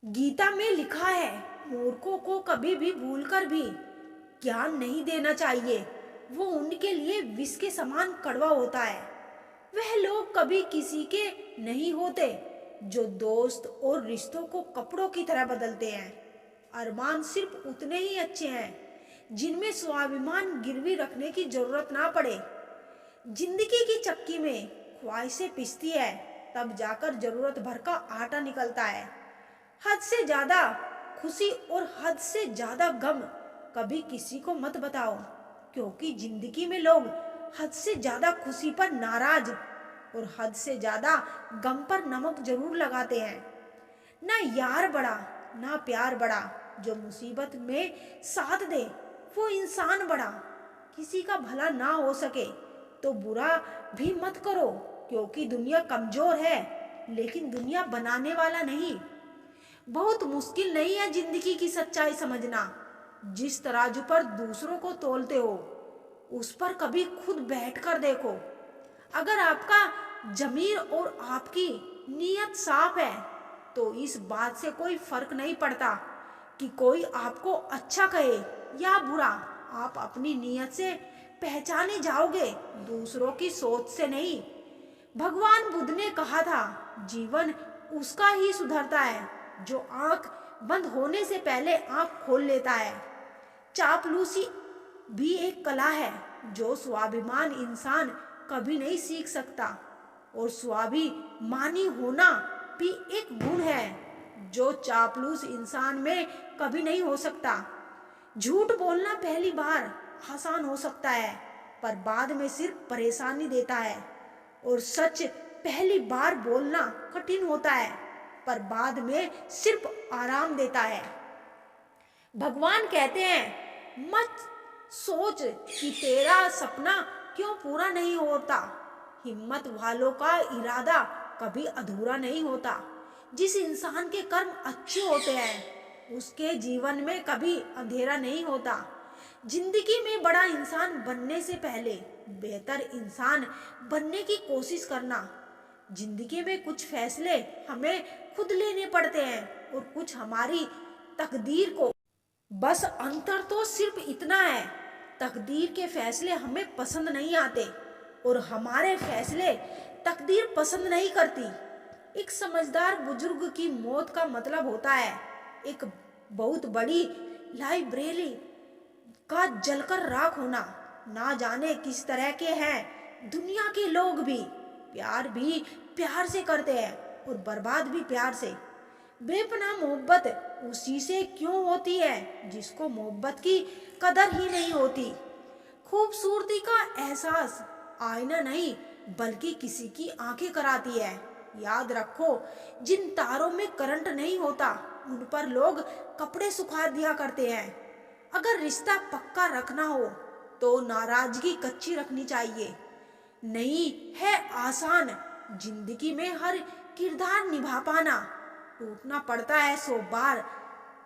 गीता में लिखा है, मूर्खों को कभी भी भूलकर भी ज्ञान नहीं देना चाहिए। वो उनके लिए विष के समान कड़वा होता है। वह लोग कभी किसी के नहीं होते जो दोस्त और रिश्तों को कपड़ों की तरह बदलते हैं। अरमान सिर्फ उतने ही अच्छे हैं जिनमें स्वाभिमान गिरवी रखने की जरूरत ना पड़े। जिंदगी की चक्की में ख्वाहिशें पिसती है, तब जाकर जरूरत भर का आटा निकलता है। हद से ज्यादा खुशी और हद से ज्यादा गम कभी किसी को मत बताओ, क्योंकि जिंदगी में लोग हद से ज्यादा खुशी पर नाराज और हद से ज्यादा गम पर नमक जरूर लगाते हैं। ना यार बड़ा, ना प्यार बड़ा, जो मुसीबत में साथ दे वो इंसान बड़ा। किसी का भला ना हो सके तो बुरा भी मत करो, क्योंकि दुनिया कमजोर है, लेकिन दुनिया बनाने वाला नहीं। बहुत मुश्किल नहीं है जिंदगी की सच्चाई समझना। जिस तराजू पर दूसरों को तोलते हो, उस पर कभी खुद बैठकर देखो। अगर आपका जमीर और आपकी नीयत साफ है, तो इस बात से कोई फर्क नहीं पड़ता कि कोई आपको अच्छा कहे या बुरा। आप अपनी नीयत से पहचाने जाओगे, दूसरों की सोच से नहीं। भगवान बुद्ध ने कहा था, जीवन उसका ही सुधरता है जो आंख बंद होने से पहले आंख खोल लेता है। चापलूसी भी एक कला है जो स्वाभिमान इंसान कभी नहीं सीख सकता, और स्वाभिमानी होना भी एक गुण है जो चापलूस इंसान में कभी नहीं हो सकता। झूठ बोलना पहली बार आसान हो सकता है, पर बाद में सिर्फ परेशानी देता है। और सच पहली बार बोलना कठिन होता है, पर बाद में सिर्फ आराम देता है। भगवान कहते हैं, मत सोच कि तेरा सपना क्यों पूरा नहीं होता। हिम्मत वालों का इरादा कभी अधूरा नहीं होता। जिस इंसान के कर्म अच्छे होते हैं, उसके जीवन में कभी अंधेरा नहीं होता। जिंदगी में बड़ा इंसान बनने से पहले बेहतर इंसान बनने की कोशिश करना। जिंदगी में कुछ फैसले हमें खुद लेने पड़ते हैं और कुछ हमारी तकदीर को। बस अंतर तो सिर्फ इतना है, तकदीर के फैसले हमें पसंद नहीं आते और हमारे फैसले तकदीर पसंद नहीं करती। एक समझदार बुजुर्ग की मौत का मतलब होता है एक बहुत बड़ी लाइब्रेरी का जलकर राख होना। ना जाने किस तरह के हैं दुनिया के लोग भी। प्यार भी प्यार से करते हैं और बर्बाद भी प्यार से। बेपनाह मोहब्बत उसी से क्यों होती है जिसको मोहब्बत की कदर ही नहीं होती। खूबसूरती का एहसास आईना नहीं बल्कि किसी की आंखें कराती है। याद रखो, जिन तारों में करंट नहीं होता उन पर लोग कपड़े सुखा दिया करते हैं। अगर रिश्ता पक्का रखना हो तो नाराजगी कच्ची रखनी चाहिए। नहीं है आसान जिंदगी में हर किरदार निभा पाना। टूटना पड़ता है 100 बार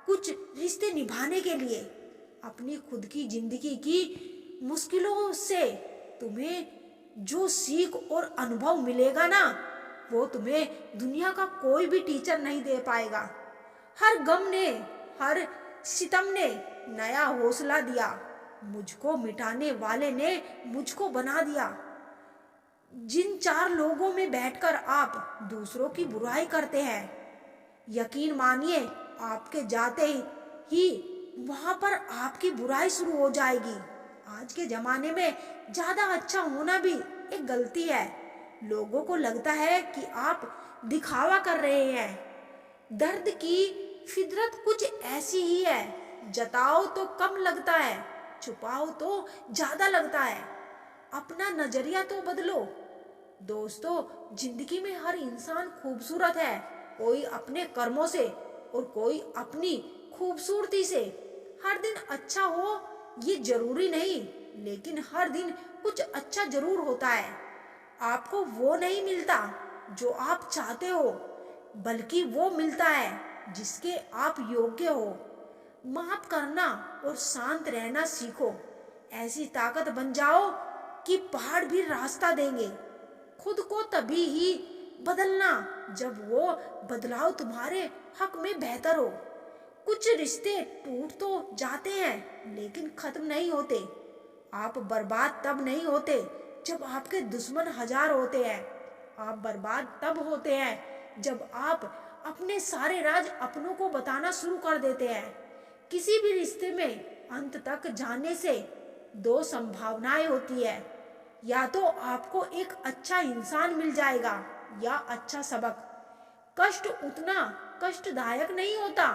कुछ रिश्ते निभाने के लिए। अपनी खुद की जिंदगी की मुश्किलों से तुम्हें जो सीख और अनुभव मिलेगा ना, वो तुम्हें दुनिया का कोई भी टीचर नहीं दे पाएगा। हर गम ने, हर सितम ने नया हौसला दिया। मुझको मिटाने वाले ने मुझको बना दिया। जिन 4 लोगों में बैठकर आप दूसरों की बुराई करते हैं, यकीन मानिए आपके जाते ही वहां पर आपकी बुराई शुरू हो जाएगी। आज के जमाने में ज्यादा अच्छा होना भी एक गलती है। लोगों को लगता है कि आप दिखावा कर रहे हैं। दर्द की फितरत कुछ ऐसी ही है, जताओ तो कम लगता है, छुपाओ तो ज्यादा लगता है। अपना नजरिया तो बदलो। दोस्तों, जिंदगी में हर इंसान खूबसूरत है, कोई अपने कर्मों से और कोई अपनी खूबसूरती से। हर दिन अच्छा हो ये जरूरी नहीं, लेकिन हर दिन कुछ अच्छा जरूर होता है। आपको वो नहीं मिलता जो आप चाहते हो, बल्कि वो मिलता है जिसके आप योग्य हो। माफ करना और शांत रहना सीखो। ऐसी ताकत बन जाओ कि पहाड़ भी रास्ता देंगे। खुद को तभी ही बदलना जब वो बदलाव तुम्हारे हक में बेहतर हो। कुछ रिश्ते टूट तो जाते हैं लेकिन खत्म नहीं होते। आप बर्बाद तब नहीं होते जब आपके दुश्मन हजार होते हैं। आप बर्बाद तब होते हैं जब आप अपने सारे राज अपनों को बताना शुरू कर देते हैं। किसी भी रिश्ते में अंत तक जाने से दो संभावनाएं होती है, या तो आपको एक अच्छा इंसान मिल जाएगा या अच्छा सबक। कष्ट उतना कष्टदायक नहीं होता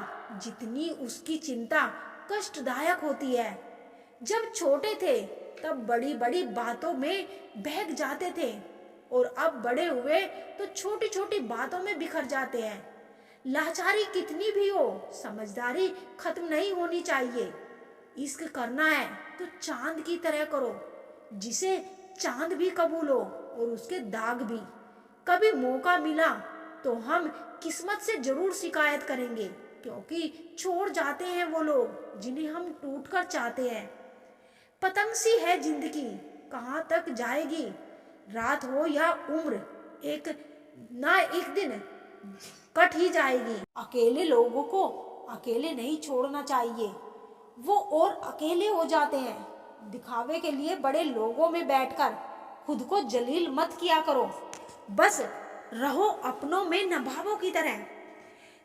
जितनी उसकी चिंता कष्टदायक होती है। जब छोटे थे तब बड़ी बड़ी बातों में बहक जाते थे और अब बड़े हुए तो छोटी छोटी बातों में बिखर जाते हैं। लाचारी कितनी भी हो, समझदारी खत्म नहीं होनी चाहिए। इश्क करना है तो चांद की तरह करो, जिसे चांद भी कबूल हो और उसके दाग भी। कभी मौका मिला तो हम किस्मत से जरूर शिकायत करेंगे, क्योंकि छोड़ जाते हैं वो लोग जिन्हें हम टूटकर चाहते हैं। पतंग सी है जिंदगी, कहाँ तक जाएगी, रात हो या उम्र, एक ना एक दिन कट ही जाएगी। अकेले लोगों को अकेले नहीं छोड़ना चाहिए, वो और अकेले हो जाते हैं। दिखावे के लिए बड़े लोगों में बैठकर खुद को जलील मत किया करो। बस रहो अपनों में नवाबों की तरह।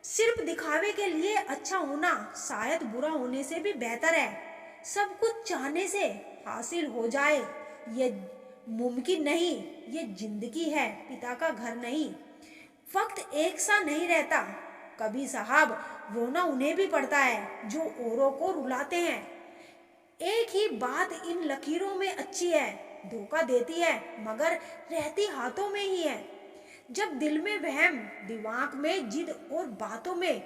सिर्फ दिखावे के लिए अच्छा होना शायद बुरा होने से भी बेहतर है। सब कुछ चाहने से हासिल हो जाए ये मुमकिन नहीं। ये जिंदगी है, पिता का घर नहीं। वक्त एक सा नहीं रहता, कभी साहब रोना उन्हें भी पड़ता है जो औरों को रुलाते हैं। एक ही बात इन लकीरों में अच्छी है, धोखा देती है मगर रहती हाथों में ही है। जब दिल में वहम, दिमाग में जिद और बातों में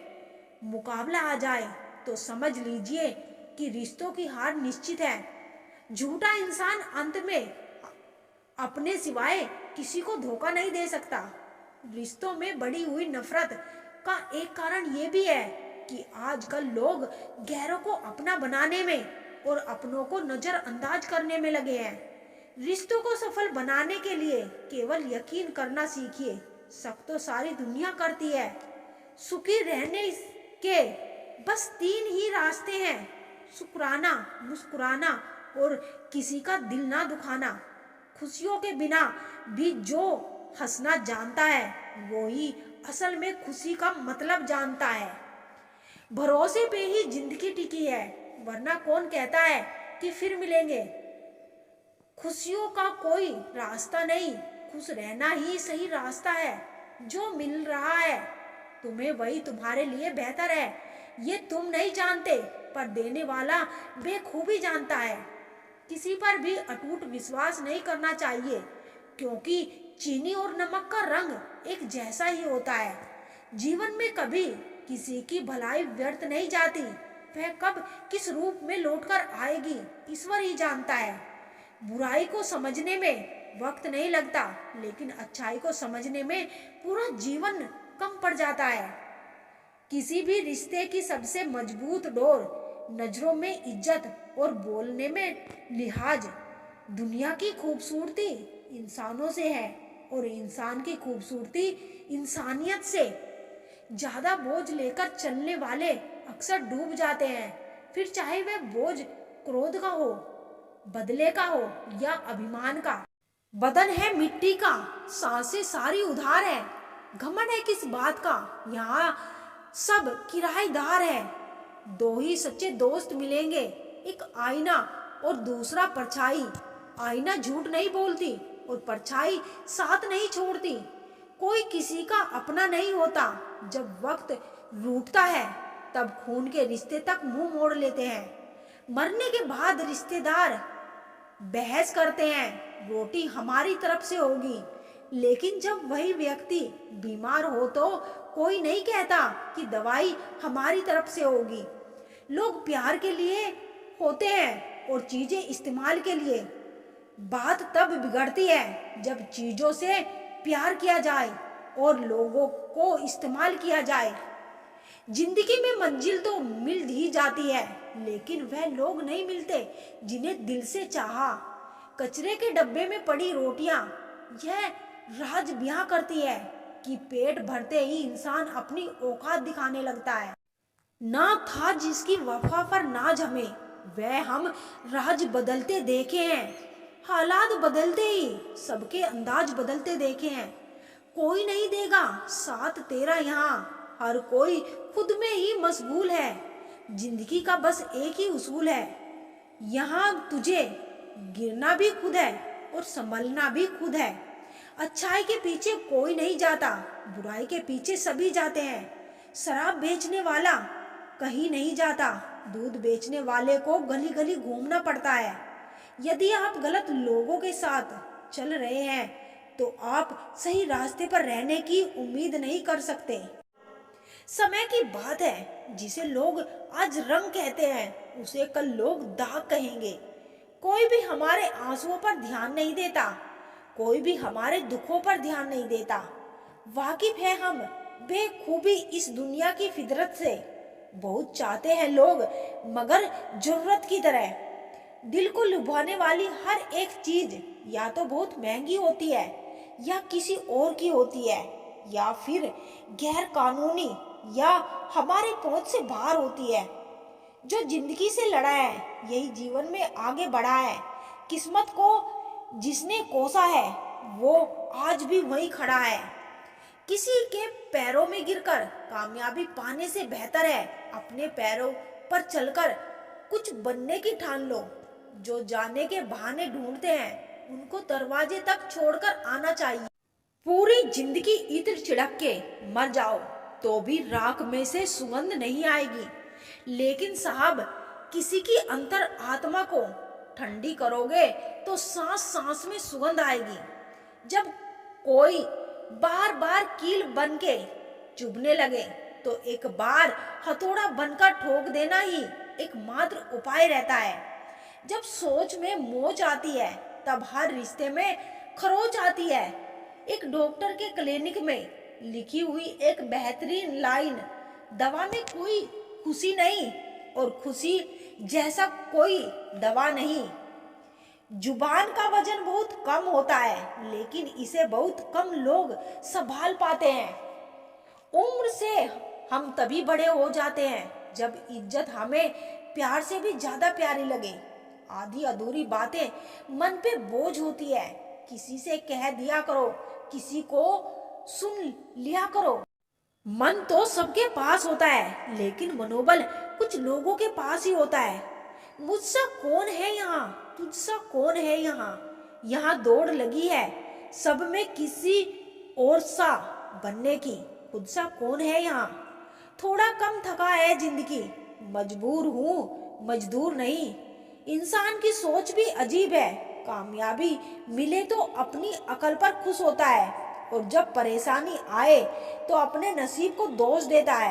मुकाबला आ जाए तो समझ लीजिए कि रिश्तों की हार निश्चित है। झूठा इंसान अंत में अपने सिवाय किसी को धोखा नहीं दे सकता। रिश्तों में बढ़ी हुई नफरत का एक कारण ये भी है कि आजकल लोग गैरों को अपना बनाने में और अपनों को नजरअंदाज करने में लगे हैं। रिश्तों को सफल बनाने के लिए केवल यकीन करना सीखिए। शक तो सारी दुनिया करती है। सुखी रहने के बस 3 ही रास्ते हैं, शुक्राना, मुस्कुराना और किसी का दिल ना दुखाना। खुशियों के बिना भी जो हंसना जानता है वो ही असल में खुशी का मतलब जानता है। भरोसे पे ही जिंदगी टिकी है, वरना कौन कहता है कि फिर मिलेंगे। खुशियों का कोई रास्ता नहीं, खुश रहना ही सही रास्ता है। जो मिल रहा है तुम्हें वही तुम्हारे लिए बेहतर है। ये तुम नहीं जानते पर देने वाला बेखूबी जानता है। किसी पर भी अटूट विश्वास नहीं करना चाहिए, क्योंकि चीनी और नमक का रंग एक जैसा ही होता है। जीवन में कभी किसी की भलाई व्यर्थ नहीं जाती, वह कब किस रूप में लौटकर आएगी ईश्वर ही जानता है। बुराई को समझने में वक्त नहीं लगता, लेकिन अच्छाई को समझने में पूरा जीवन कम पड़ जाता है। किसी भी रिश्ते की सबसे मजबूत डोर नजरों में इज्जत और बोलने में लिहाज। दुनिया की खूबसूरती इंसानों से है और इंसान की खूबसूरती इंसानियत से। ज्यादा बोझ लेकर चलने वाले अक्सर डूब जाते हैं, फिर चाहे वह बोझ क्रोध का हो, बदले का हो या अभिमान का। बदन है मिट्टी का, सांसें सारी उधार है। घमंड है किस बात का, यहाँ सब किराएदार है। 2 ही सच्चे दोस्त मिलेंगे, एक आईना और दूसरा परछाई। आईना झूठ नहीं बोलती और परछाई साथ नहीं छोड़ती। कोई किसी का अपना नहीं होता। जब वक्त रूठता है तब खून के रिश्ते तक मुंह मोड़ लेते हैं। मरने के बाद रिश्तेदार बहस करते हैं रोटी हमारी तरफ से होगी, लेकिन जब वही व्यक्ति बीमार हो तो कोई नहीं कहता कि दवाई हमारी तरफ से होगी। लोग प्यार के लिए होते हैं और चीजें इस्तेमाल के लिए। बात तब बिगड़ती है जब चीजों से प्यार किया जाए और लोगों को इस्तेमाल किया जाए। जिंदगी में मंजिल तो मिल ही जाती है, लेकिन वह लोग नहीं मिलते जिन्हें दिल से चाहा। कचरे के डब्बे में पड़ी रोटियां यह राज ब्याह करती है। कि पेट भरते ही इंसान अपनी औकात दिखाने लगता है। ना था जिसकी वफा पर ना जमे, वह हम राज बदलते देखे हैं। हालात बदलते ही सबके अंदाज बदलते देखे हैं। कोई नहीं देगा साथ तेरा यहाँ, हर कोई खुद में ही मशगूल है। जिंदगी का बस एक ही उसूल है, यहाँ तुझे गिरना भी खुद है और संभलना भी खुद है। अच्छाई के पीछे कोई नहीं जाता, बुराई के पीछे सभी जाते हैं। शराब बेचने वाला कहीं नहीं जाता, दूध बेचने वाले को गली गली घूमना पड़ता है। यदि आप गलत लोगों के साथ चल रहे हैं तो आप सही रास्ते पर रहने की उम्मीद नहीं कर सकते। समय की बात है, जिसे लोग आज रंग कहते हैं उसे कल लोग दाग कहेंगे। कोई भी हमारे आंसुओं पर ध्यान नहीं देता, कोई भी हमारे दुखों पर ध्यान नहीं देता। वाकिफ है हम बेखूबी इस दुनिया की फितरत से। बहुत चाहते हैं लोग मगर जरूरत की तरह। दिल को लुभाने वाली हर एक चीज या तो बहुत महंगी होती है, या किसी और की होती है, या फिर गैर कानूनी, या हमारे पहुंच से बाहर होती है। जो जिंदगी से लड़ा है यही जीवन में आगे बढ़ा है। किस्मत को जिसने कोसा है वो आज भी वहीं खड़ा है। किसी के पैरों में गिरकर कामयाबी पाने से बेहतर है अपने पैरों पर चलकर कुछ बनने की ठान लो। जो जाने के बहाने ढूंढते हैं उनको दरवाजे तक छोड़कर आना चाहिए। पूरी जिंदगी इत्र छिड़क के मर जाओ तो भी राख में से सुगंध नहीं आएगी, लेकिन साहब किसी की अंतर आत्मा को ठंडी करोगे तो सांस सांस में सुगंध आएगी। जब कोई बार बार कील बन के चुभने लगे तो एक बार हथौड़ा बनकर ठोक देना ही एकमात्र उपाय रहता है। जब सोच में मोच आती है तब हर रिश्ते में खरोच आती है। एक डॉक्टर के क्लिनिक में लिखी हुई एक बेहतरीन लाइन, दवा में कोई खुशी नहीं और खुशी जैसा कोई दवा नहीं। जुबान का वजन बहुत कम होता है लेकिन इसे बहुत कम लोग संभाल पाते हैं। उम्र से हम तभी बड़े हो जाते हैं जब इज्जत हमें प्यार से भी ज्यादा प्यारी लगे। आधी अधूरी बातें मन पे बोझ होती है, किसी से कह दिया करो, किसी को सुन लिया करो। मन तो सबके पास होता है लेकिन मनोबल कुछ लोगों के पास ही होता है। मुझसा कौन है यहाँ, तुझसा कौन है यहाँ, यहाँ दौड़ लगी है सब में किसी और सा बनने की, खुद सा कौन है यहाँ। थोड़ा कम थका है जिंदगी, मजबूर हूँ मजदूर नहीं। इंसान की सोच भी अजीब है, कामयाबी मिले तो अपनी अकल पर खुश होता है और जब परेशानी आए तो अपने नसीब को दोष देता है।